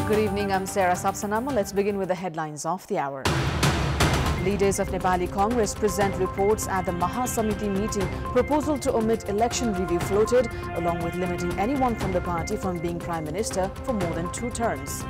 Good evening, I'm Sher. Let's begin with the headlines of the hour. Leaders of Nepali Congress present reports at the Mahasamiti meeting. Proposal to omit election review floated, along with limiting anyone from the party from being Prime Minister for more than 2 terms.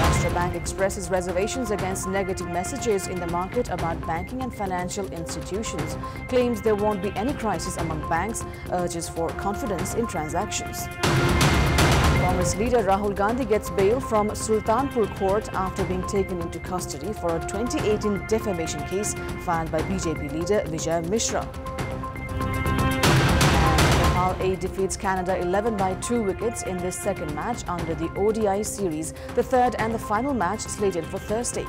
Rastra Bank expresses reservations against negative messages in the market about banking and financial institutions. Claims there won't be any crisis among banks, urges for confidence in transactions. Congress leader Rahul Gandhi gets bail from Sultanpur court after being taken into custody for a 2018 defamation case filed by BJP leader Vijay Mishra. Nepal A defeats Canada 11 by 2 wickets in this second match under the ODI series, the third and the final match slated for Thursday.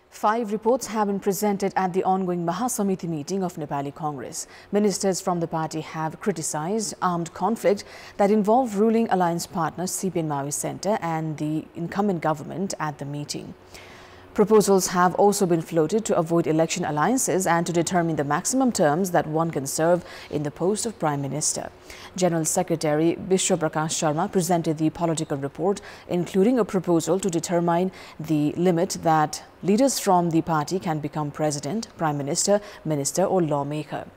Five reports have been presented at the ongoing Mahasamiti meeting of Nepali Congress. Ministers from the party have criticized armed conflict that involved ruling alliance partner CPN Maoist Centre and the incumbent government at the meeting. Proposals have also been floated to avoid election alliances and to determine the maximum terms that one can serve in the post of Prime Minister. General Secretary Vishwa Prakash Sharma presented the political report, including a proposal to determine the limit that leaders from the party can become President, Prime Minister, Minister or lawmaker.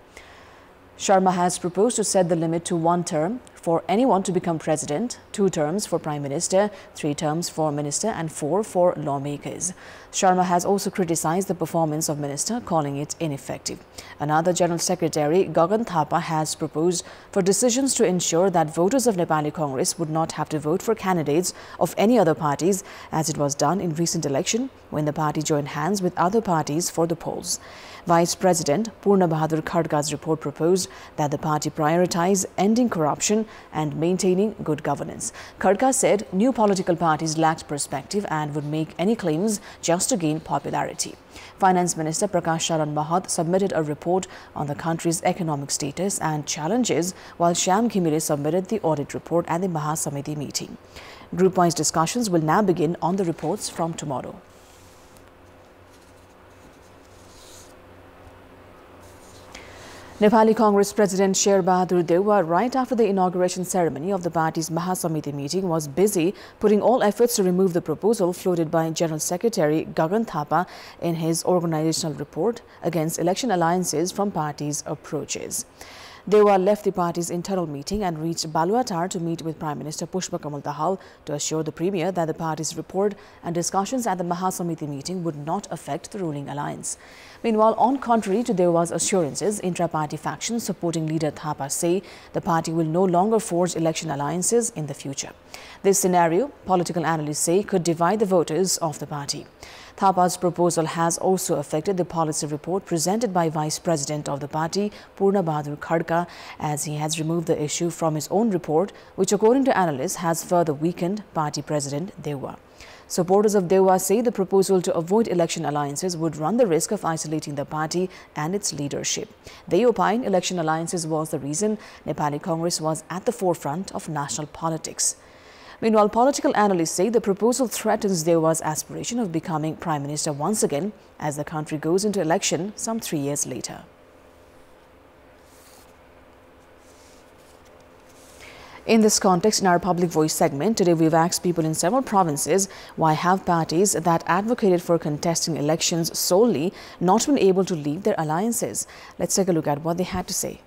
Sharma has proposed to set the limit to 1 term for anyone to become President, 2 terms for Prime Minister, 3 terms for Minister and 4 for lawmakers. Sharma has also criticized the performance of Minister, calling it ineffective. Another General Secretary, Gagan Thapa, has proposed for decisions to ensure that voters of Nepali Congress would not have to vote for candidates of any other parties, as it was done in recent election when the party joined hands with other parties for the polls. Vice President Purna Bahadur Khadga's report proposed that the party prioritize ending corruption and maintaining good governance. Khadga said new political parties lacked perspective and would make any claims just to gain popularity. Finance Minister Prakash Charan Mahat submitted a report on the country's economic status and challenges, while Shyam Ghimire submitted the audit report at the Mahasamiti meeting. Group-wise discussions will now begin on the reports from tomorrow. Nepali Congress President Sher Dewa, right after the inauguration ceremony of the party's Mahasamiti meeting, was busy putting all efforts to remove the proposal floated by General Secretary Gagan Thapa in his organizational report against election alliances from parties' approaches. Dewa left the party's internal meeting and reached Baluatar to meet with Prime Minister Pushpa Kamal Dahal to assure the Premier that the party's report and discussions at the Mahasamiti meeting would not affect the ruling alliance. Meanwhile, on contrary to Dewa's assurances, intra-party factions supporting leader Thapa say the party will no longer forge election alliances in the future. This scenario, political analysts say, could divide the voters of the party. Thapa's proposal has also affected the policy report presented by Vice President of the party, Purna Bahadur Khadga, as he has removed the issue from his own report, which according to analysts has further weakened party President Dewa. Supporters of Dewa say the proposal to avoid election alliances would run the risk of isolating the party and its leadership. They opine election alliances was the reason Nepali Congress was at the forefront of national politics. Meanwhile, political analysts say the proposal threatens Dewa's aspiration of becoming Prime Minister once again as the country goes into election some 3 years later. In this context, in our Public Voice segment, today we've asked people in several provinces why have parties that advocated for contesting elections solely not been able to leave their alliances. Let's take a look at what they had to say.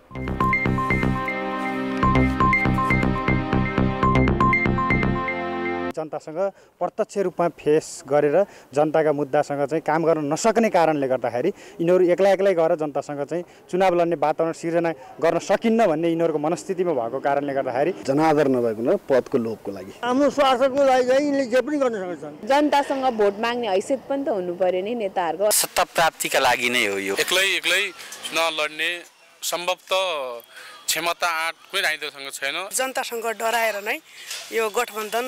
जनतासँग प्रत्यक्ष रूपमा face गरेर जनताका मुद्दासँग चाहिँ काम गर्न नसक्ने कारणले गर्दाखेरि यिनीहरू एक्लै गएर जनतासँग चाहिँ चुनाव लड्ने वातावरण सिर्जना गर्न सकिन्न भन्ने यिनीहरूको मनस्थितिमा भएको कारणले गर्दाखेरि जनादर नभएको पदको लोभको लागि आफ्नो स्वार्थको लागि चाहिँ यिनले जे पनि गर्न सक्छन्। जनतासँग भोट माग्ने हैसियत पनि त हुनु पर्यो नि नेताहरुको। सत्ता प्राप्तिका लागि नै हो यो। एक्लै चुनाव लड्ने सम्भवतः क्षमता आँट कुनै राजनीतिसँग छैन। जनतासँग डराएर नै यो गठबन्धन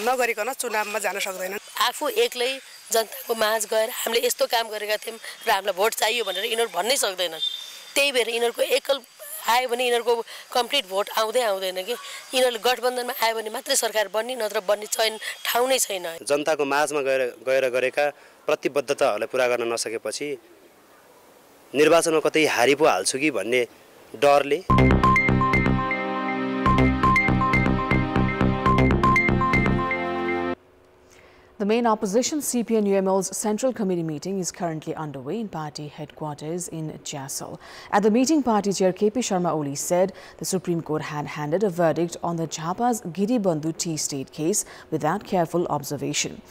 नगरिकन चुनावमा जान सक्दैन। आफू एक्लै जनताको माझ गएर हामीले यस्तो काम गरेका थियौं र हामीलाई भोट चाहियो भनेर यिनीहरु भन्नै सक्दैनन्। त्यही भएर यिनीहरुको एकल आयो भने यिनीहरुको कम्प्लिट भोट आउँदैन कि यिनीहरुले गठबन्धनमा आयो भने मात्रै सरकार बन्ने नत्र बन्ने छैन ठाउँ नै छैन। जनताको माझमा गएर गरेका प्रतिबद्धताहरूलाई पूरा गर्न नसकेपछि निर्वाचनमा कतै हारि पो हाल्छु कि भन्ने डरले The main opposition CPN-UML's Central Committee meeting is currently underway in party headquarters in Jassal. At the meeting, party chair KP Sharma Oli said the Supreme Court had handed a verdict on the Jhapa's Giri Bandhu tea estate case without careful observation.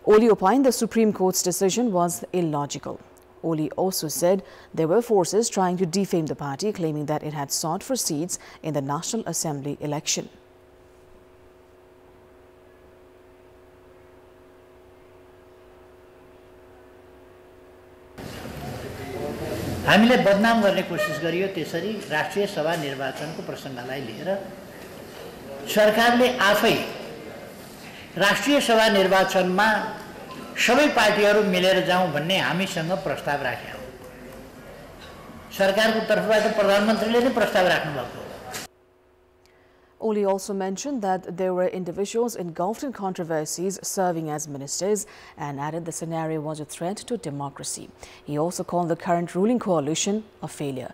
Oli opined the Supreme Court's decision was illogical. Oli also said there were forces trying to defame the party, claiming that it had sought for seats in the National Assembly election. हामीले बदनाम गर्ने कोसिस गरियो। त्यसरी राष्ट्रिय सभा निर्वाचनको प्रसङ्गलाई लिएर सरकारले आफै राष्ट्रिय सभा निर्वाचनमा सबै पार्टीहरू मिलेर जाउँ भन्ने हामीसँग प्रस्ताव राखे हो। सरकारको तर्फबाट प्रधानमन्त्रीले नै प्रस्ताव राख्नु भएको हो। Oli also mentioned that there were individuals engulfed in controversies serving as ministers and added the scenario was a threat to democracy. He also called the current ruling coalition a failure.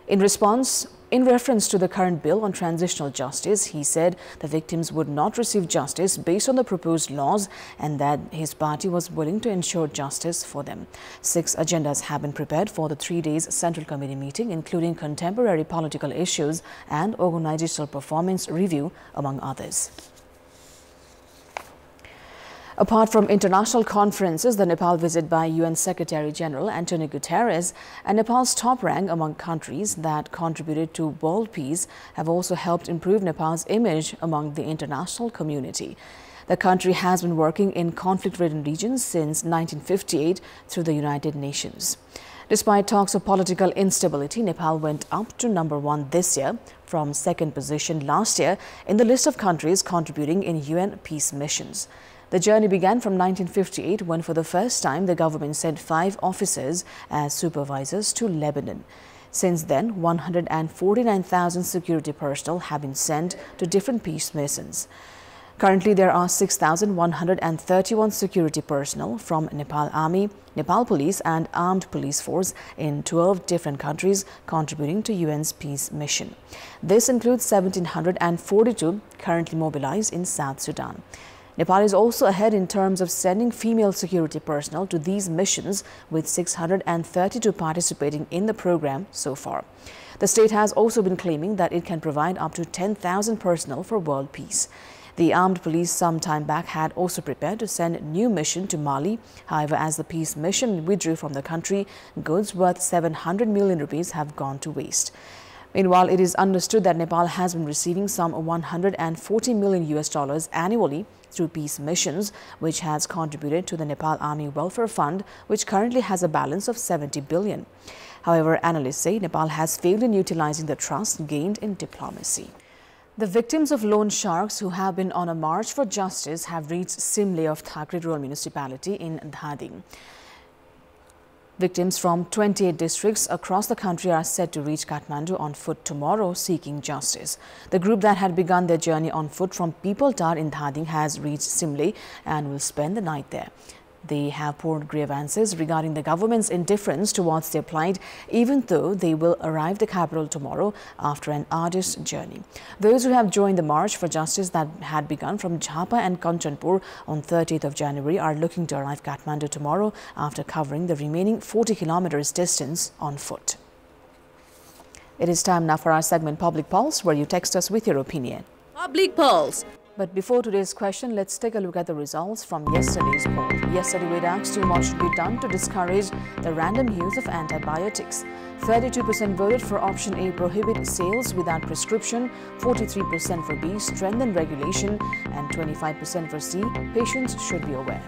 In reference to the current bill on transitional justice, he said the victims would not receive justice based on the proposed laws and that his party was willing to ensure justice for them. 6 agendas have been prepared for the 3 days Central Committee meeting, including contemporary political issues and organizational performance review, among others. Apart from international conferences, the Nepal visit by UN Secretary-General Antonio Guterres and Nepal's top rank among countries that contributed to world peace have also helped improve Nepal's image among the international community. The country has been working in conflict-ridden regions since 1958 through the United Nations. Despite talks of political instability, Nepal went up to number 1 this year from 2nd position last year in the list of countries contributing in UN peace missions. The journey began from 1958 when for the first time the government sent 5 officers as supervisors to Lebanon. Since then, 149,000 security personnel have been sent to different peace missions. Currently, there are 6,131 security personnel from Nepal Army, Nepal Police and Armed Police Force in 12 different countries contributing to UN's peace mission. This includes 1,742 currently mobilized in South Sudan. Nepal is also ahead in terms of sending female security personnel to these missions, with 632 participating in the program so far. The state has also been claiming that it can provide up to 10,000 personnel for world peace. The armed police some time back had also prepared to send a new mission to Mali. However, as the peace mission withdrew from the country, goods worth 700 million rupees have gone to waste. Meanwhile, it is understood that Nepal has been receiving some $140 million annually through peace missions, which has contributed to the Nepal Army Welfare Fund, which currently has a balance of 70 billion. However, analysts say Nepal has failed in utilizing the trust gained in diplomacy. The victims of loan sharks who have been on a march for justice have reached Simle of Thakre Rural Municipality in Dhading. Victims from 28 districts across the country are set to reach Kathmandu on foot tomorrow seeking justice. The group that had begun their journey on foot from Peopletar in Dhading has reached Simle and will spend the night there. They have poured grievances regarding the government's indifference towards their plight, even though they will arrive the capital tomorrow after an arduous journey. Those who have joined the March for Justice that had begun from Jhapa and Kanchanpur on 30th of January are looking to arrive Kathmandu tomorrow after covering the remaining 40 kilometers distance on foot. It is time now for our segment Public Pulse, where you text us with your opinion. Public Pulse. But before today's question, let's take a look at the results from yesterday's poll. Yesterday, we asked you what should be done to discourage the random use of antibiotics. 32% voted for option A, prohibit sales without prescription, 43% for B, strengthen regulation, and 25% for C, patients should be aware.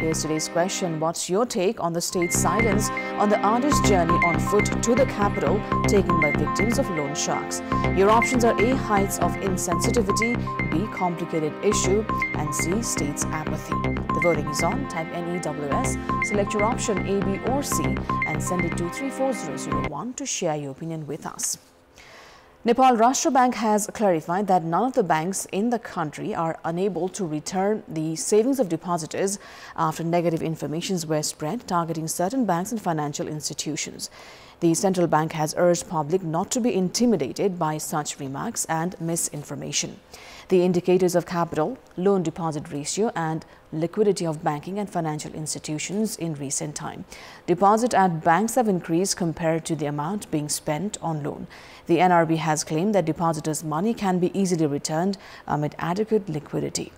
Here's today's question. What's your take on the state's silence on the arduous journey on foot to the capital taken by victims of loan sharks? Your options are A, heights of insensitivity, B, complicated issue, and C, state's apathy. The voting is on. Type NEWS, select your option A, B or C and send it to 34001 to share your opinion with us. Nepal Rastra Bank has clarified that none of the banks in the country are unable to return the savings of depositors after negative informations were spread targeting certain banks and financial institutions. The central bank has urged public not to be intimidated by such remarks and misinformation. The indicators of capital, loan-deposit ratio and liquidity of banking and financial institutions in recent time. Deposit at banks have increased compared to the amount being spent on loan. The NRB has claimed that depositors' money can be easily returned amid adequate liquidity.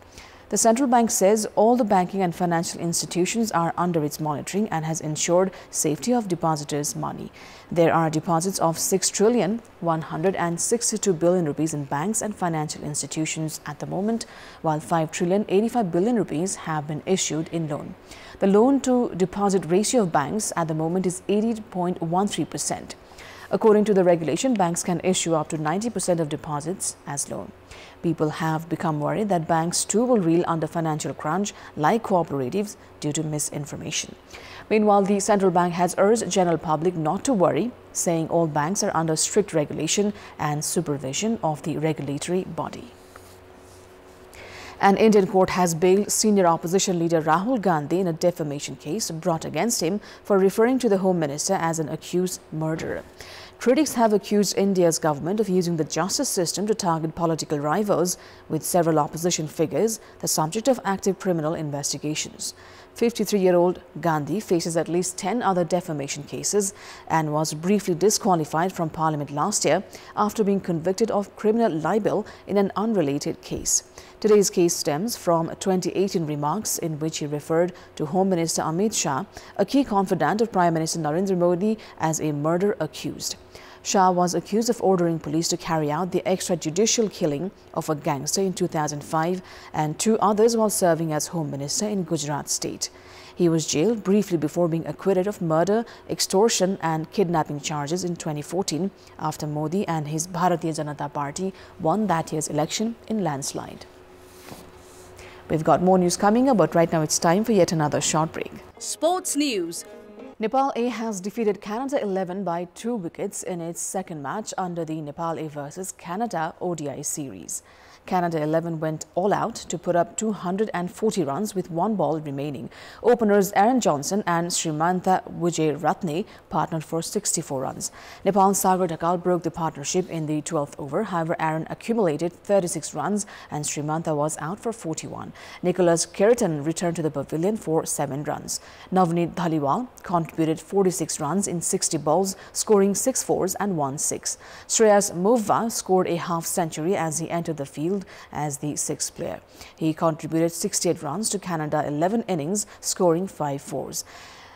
The central bank says all the banking and financial institutions are under its monitoring and has ensured safety of depositors' money. There are deposits of 6,162 billion rupees in banks and financial institutions at the moment, while 5,085 billion rupees have been issued in loan. The loan-to-deposit ratio of banks at the moment is 80.13%. According to the regulation, banks can issue up to 90% of deposits as loan. People have become worried that banks too will reel under financial crunch like cooperatives due to misinformation. Meanwhile, the central bank has urged general public not to worry, saying all banks are under strict regulation and supervision of the regulatory body. An Indian court has bailed senior opposition leader Rahul Gandhi in a defamation case brought against him for referring to the Home Minister as an accused murderer. Critics have accused India's government of using the justice system to target political rivals, with several opposition figures the subject of active criminal investigations. 53-year-old Gandhi faces at least 10 other defamation cases and was briefly disqualified from Parliament last year after being convicted of criminal libel in an unrelated case. Today's case stems from 2018 remarks in which he referred to Home Minister Amit Shah, a key confidant of Prime Minister Narendra Modi, as a murder accused. Shah was accused of ordering police to carry out the extrajudicial killing of a gangster in 2005 and 2 others while serving as Home Minister in Gujarat state. He was jailed briefly before being acquitted of murder, extortion and kidnapping charges in 2014 after Modi and his Bharatiya Janata Party won that year's election in landslide. We've got more news coming up, but right now it's time for yet another short break. Sports News. Nepal A has defeated Canada 11 by 2 wickets in its second match under the Nepal A versus Canada ODI series. Canada 11 went all out to put up 240 runs with 1 ball remaining. Openers Aaron Johnson and Srimanta Vijayratne partnered for 64 runs. Nepal's Sagar Dhakal broke the partnership in the 12th over. However, Aaron accumulated 36 runs and Srimanta was out for 41. Nicholas Keraton returned to the pavilion for 7 runs. Navneet Dhaliwal contributed 46 runs in 60 balls, scoring 6 fours and 1 6. Shreyas Movva scored a half-century as he entered the field as the 6th player. He contributed 68 runs to Canada 11 innings, scoring 5 fours.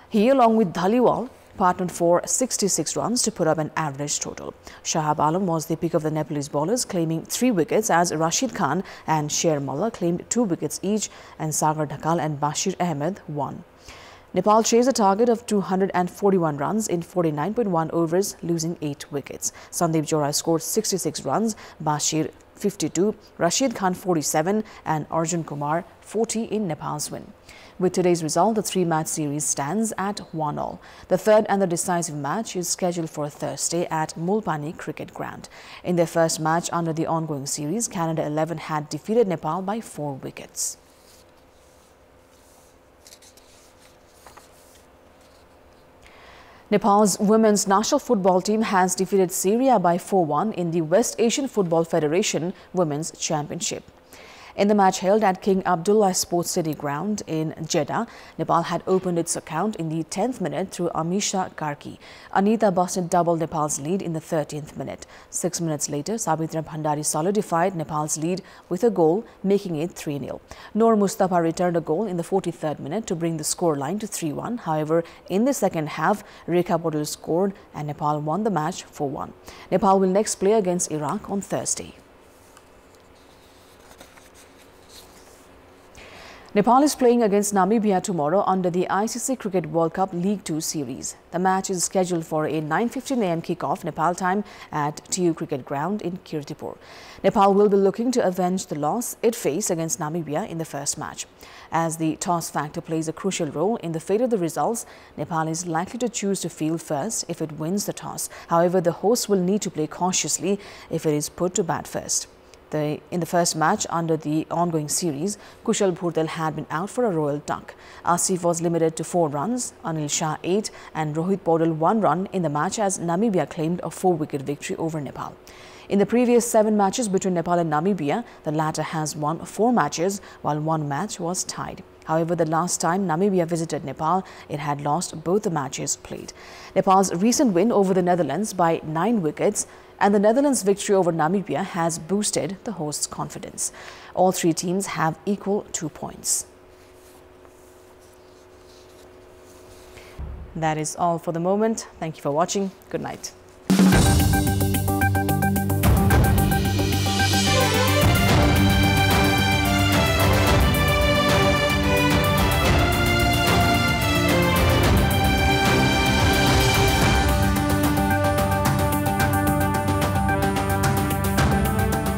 He, along with Dhaliwal, partnered for 66 runs to put up an average total. Shahab Alam was the pick of the Nepalese bowlers, claiming 3 wickets as Rashid Khan and Sher claimed 2 wickets each and Sagar Dhakal and Bashir Ahmed won. Nepal chased a target of 241 runs in 49.1 overs, losing 8 wickets. Sandeep Johra scored 66 runs, Bashir 52, Rashid Khan 47 and Arjun Kumar 40 in Nepal's win. With today's result, the 3-match series stands at 1-1. The third and the decisive match is scheduled for Thursday at Mulpani Cricket Ground. In their first match under the ongoing series, Canada 11 had defeated Nepal by 4 wickets. Nepal's women's national football team has defeated Syria by 4-1 in the West Asian Football Federation Women's Championship. In the match held at King Abdullah Sports City ground in Jeddah, Nepal had opened its account in the 10th minute through Amisha Karki. Anita Boston doubled Nepal's lead in the 13th minute. 6 minutes later, Sabitra Bhandari solidified Nepal's lead with a goal, making it 3-0. Noor Mustafa returned a goal in the 43rd minute to bring the scoreline to 3-1. However, in the second half, Rekha Patel scored and Nepal won the match 4-1. Nepal will next play against Iraq on Thursday. Nepal is playing against Namibia tomorrow under the ICC Cricket World Cup League 2 series. The match is scheduled for a 9:15 a.m. kickoff Nepal time at TU Cricket Ground in Kirtipur. Nepal will be looking to avenge the loss it faced against Namibia in the first match. As the toss factor plays a crucial role in the fate of the results, Nepal is likely to choose to field first if it wins the toss. However, the hosts will need to play cautiously if it is put to bat first. In the first match under the ongoing series, Kushal Bhurtel had been out for a royal duck. Asif was limited to 4 runs, Anil Shah 8 and Rohit Paudel 1 run in the match as Namibia claimed a 4-wicket victory over Nepal. In the previous 7 matches between Nepal and Namibia, the latter has won 4 matches while 1 match was tied. However, the last time Namibia visited Nepal, it had lost both the matches played. Nepal's recent win over the Netherlands by 9 wickets and the Netherlands' victory over Namibia has boosted the hosts' confidence. All 3 teams have equal 2 points. That is all for the moment. Thank you for watching. Good night.